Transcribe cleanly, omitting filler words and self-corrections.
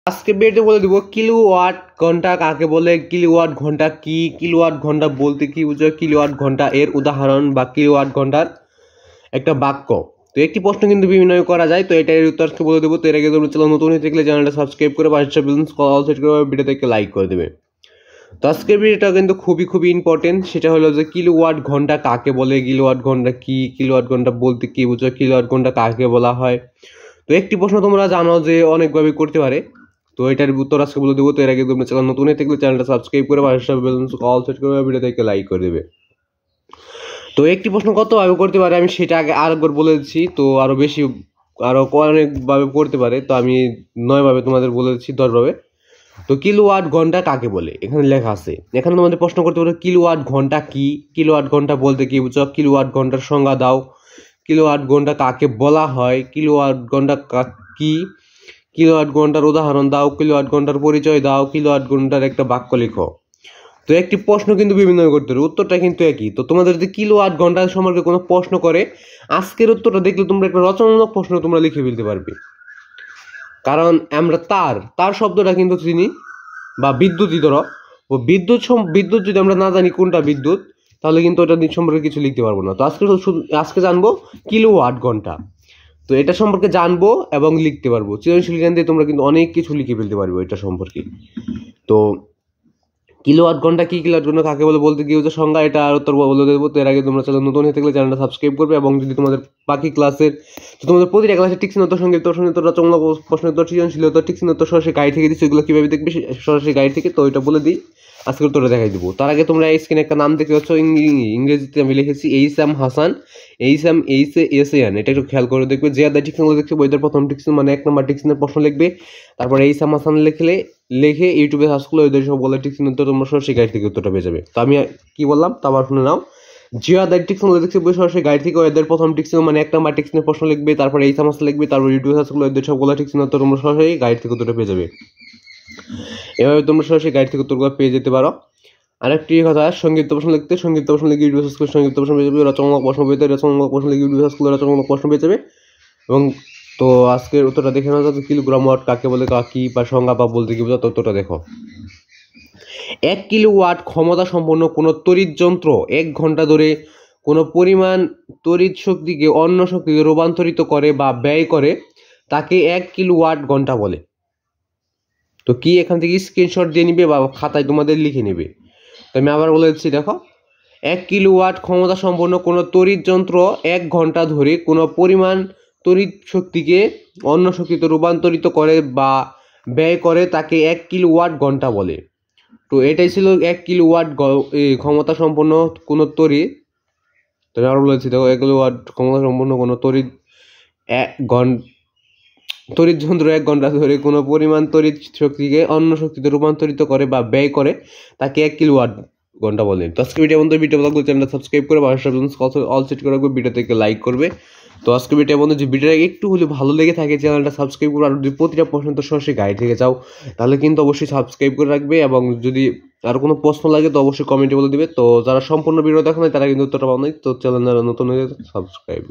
আজকে ভিডিওতে বলে দিব কিলোওয়াট ঘন্টা কাকে বলে, কিলোওয়াট ঘন্টা কি, কিলোওয়াট ঘন্টা বলতে কি বোঝায়, কিলোওয়াট ঘন্টা এর উদাহরণ বা কিলোওয়াট ঘন্টার একটা বাক্য। তো একটি প্রশ্ন কিন্তু বিভিন্ন করা যায়, তো এটার উত্তর আজকে বলে দেবো। তো এর আগে তোমরা চ্যানেল নতুন হয়ে থাকলে চ্যানেলটা সাবস্ক্রাইব করে পাশে বেল অল সেট করে ভিডিওতে একটা লাইক করে দেবে। তো আজকের ভিডিওটা কিন্তু খুবই ইম্পর্টেন্ট, সেটা হলো যে কিলোওয়াট ঘন্টা কাকে বলে, কিলোওয়াট ঘন্টা কি, কিলোওয়াট ঘন্টা বলতে কি বোঝায়, কিলোওয়াট ঘন্টা কাকে বলা হয়। তো একটি প্রশ্ন তোমরা জানো যে অনেকভাবে করতে পারে, তো এটার উত্তর আজকে বলে দেবো। তো এর আগে তোমরা চ্যানেল নতুন হয়ে থাকলে চ্যানেলটা সাবস্ক্রাইব করে পাশে বেল অল সেট করে ভিডিওতে একটা লাইক করে দেবে। তো একটি প্রশ্ন কতভাবে করতে পারে আমি সেটা আগে আরেকবার বলে দিচ্ছি, তো আরও অনেকভাবে করতে পারে, তো আমি 9 ভাবে তোমাদের বলে দিচ্ছি, 10 ভাবে। তো কিলোওয়াট ঘন্টা কাকে বলে এখানে লেখা আছে, এখানে তোমাদের প্রশ্ন করতে পারো কিলোওয়াট ঘন্টা কি, কিলোওয়াট ঘন্টা বলতে কি বুঝো, কিলোওয়াট ঘন্টার সংজ্ঞা দাও, কিলোওয়াট ঘন্টা কাকে বলা হয়, কিলোওয়াট ঘন্টা কি, কিলোওয়াট ঘন্টার উদাহরণ দাও, কিলোওয়াট ঘন্টার পরিচয় দাও, কিলোওয়াট ঘন্টার একটা বাক্য লিখো। তো একটি প্রশ্ন কিন্তু বিভিন্ন করতে পারে, উত্তরটা কিন্তু একই। তো তোমাদের যদি কিলোওয়াট ঘন্টা সম্পর্কে কোনো প্রশ্ন করে, আজকের উত্তরটা দেখলে তোমরা একটা রচনামূলক প্রশ্ন তোমরা লিখে ফেলতে পারবে। কারণ আমরা তার শব্দটা কিন্তু চিনি, বা বিদ্যুৎই ধরো, ও বিদ্যুৎ যদি আমরা না জানি কোনটা বিদ্যুৎ, তাহলে কিন্তু ওটা সম্পর্কে কিছু লিখতে পারবো না। তো আজকে জানবো কিলোওয়াট ঘন্টা, তো এটা সম্পর্কে জানবো এবং লিখতে পারবো। সৃজনশীল জ্ঞান দিয়ে তোমরা কিন্তু অনেক কিছু লিখে ফেলতে পারবে এটা সম্পর্কে। তো কিলোওয়াট ঘন্টা কি, কিলোওয়াট ঘন্টা কাকে বলে বলতে কি হচ্ছে সংজ্ঞা, এটা আর উত্তর বলে দেবো। তো এর আগে তোমরা চ্যানেল নতুন হয়ে থাকলে চ্যানেলটা সাবস্ক্রাইব করবে, এবং যদি তোমাদের বাকি ক্লাসের, তো তোমাদের প্রতিটা ক্লাসে টিকচিহ্ন উত্তর, সংক্ষিপ্ত প্রশ্ন উত্তর, রচনামূলক প্রশ্ন উত্তর, সৃজনশীল উত্তর, টিকচিহ্ন উত্তর সরাসরি গাইড থেকে দিচ্ছি, এগুলো কিভাবে দেখবে সরাসরি গাইড থেকে, তো ওইটা বলে দিই, আজকে উত্তরটা দেখাই দিব। তার আগে তোমরা স্ক্রিনে একটা নাম দেখতে পাচ্ছ, ইংরেজিতে আমি লিখেছি এইচ.এম. হাসান, এইচ.এম. এটা একটু খেয়াল করে দেখবে। যে আদায় টিকচিহ্ন দেখছে বইদের প্রথম টিকচিহ্ন মানে 1 নম্বর টিকচিহ্নের প্রশ্ন লিখবে, তারপর এইচ.এম. হাসান লিখে ইউটিউবে সার্চ করলে ওদের সব বলে টিকচিহ্ন উত্তর তোমরা সরাসরি গাইড থেকে উত্তরটা পেয়ে যাবে। তো আমি কি বললাম তা আবার শুনে নাও। জিয়া দাই টিকচিহ্ন দেখছে বই সরাসরি গাইড থেকে ওদের প্রথম টিকচিহ্ন মানে 1 নম্বর টিকচিহ্নের প্রশ্ন লিখবে, তারপর এইচ.এম. হাসান লিখবে, তারপর ইউটিউবে সার্চ করলে ওদের সবগুলো টিকচিহ্ন উত্তর তোমরা সরাসরি গাইড থেকে উত্তরটা পেয়ে যাবে। এভাবে তোমরা সরাসরি গাইড থেকে উত্তরগুলো পেয়ে যেতে পারো। আরেকটি কথা, সংক্ষিপ্ত প্রশ্ন লিখতে সংক্ষিপ্ত প্রশ্ন লিখে ইউটিউব সার্চ করে সংক্ষিপ্ত প্রশ্ন পেয়ে যাবে, রচনামূলক প্রশ্ন পেতে রচনামূলক প্রশ্ন লিখে ইউটিউব সার্চ করলে রচনামূলক প্রশ্ন পেয়ে যাবে। এবং তো আজকের উত্তরটা দেখে নাও, যাতে কিলোগ্রাম ওয়াট কাকে বলে, কি বা সংজ্ঞা বা বলতে কি বোঝা, উত্তরটা দেখো। 1 কিলোওয়াট ক্ষমতা সম্পন্ন কোনো তড়িৎ যন্ত্র 1 ঘন্টা ধরে কোনো পরিমাণ তড়িৎ শক্তিকে অন্য শক্তিতে রূপান্তরিত করে বা ব্যয় করে, তাকে 1 কিলোওয়াট ঘন্টা বলে। তো কি এখান থেকে স্ক্রিনশট দিয়ে নিবে বা খাতায় তোমাদের লিখে নেবে। তো আমি আবার বলে দিচ্ছি, দেখো, 1 কিলোওয়াট ক্ষমতা সম্পন্ন কোনো তড়িৎ যন্ত্র 1 ঘন্টা ধরে কোনো পরিমাণ তড়িৎ শক্তিকে অন্য শক্তিতে রূপান্তরিত করে বা ব্যয় করে, তাকে 1 কিলোওয়াট ঘন্টা বলে। তো এটাই ছিল 1 কিলোওয়াট ক্ষমতা সম্পন্ন কোনো তড়িৎ। তো আমি আবার বলেছি, দেখো, 1 কিলোওয়াট ক্ষমতা সম্পন্ন কোনো তড়িৎ যন্ত্র 1 ঘন্টা ধরে কোনো পরিমাণ তড়িৎ শক্তিকে অন্য শক্তিতে রূপান্তরিত করে বা ব্যয় করে, তাকে 1 কিলোওয়াট ঘন্টা বলে। তো আজকে ভিডিও বন্ধু, ভিডিও ভালো লাগলে চ্যানেলটা সাবস্ক্রাইব করে পাশে অল সেট করে রাখবে, ভিডিও থেকে লাইক করবে। তো আজকে ভিডিও বন্ধু, যে ভিডিওটা একটু হলে ভালো লেগে থাকে চ্যানেলটা সাবস্ক্রাইব করে, আর যদি প্রতিটা প্রশ্ন তো সরাসরি গাইড থেকে যাও, তাহলে কিন্তু অবশ্যই সাবস্ক্রাইব করে রাখবে। এবং যদি আর কোনো প্রশ্ন লাগে তো অবশ্যই কমেন্টে বলে দিবে। তো যারা সম্পূর্ণ ভিডিও দেখো না তারা কিন্তু উত্তরটা পাও নাই, তো চ্যানেল নতুন হয়ে সাবস্ক্রাইব।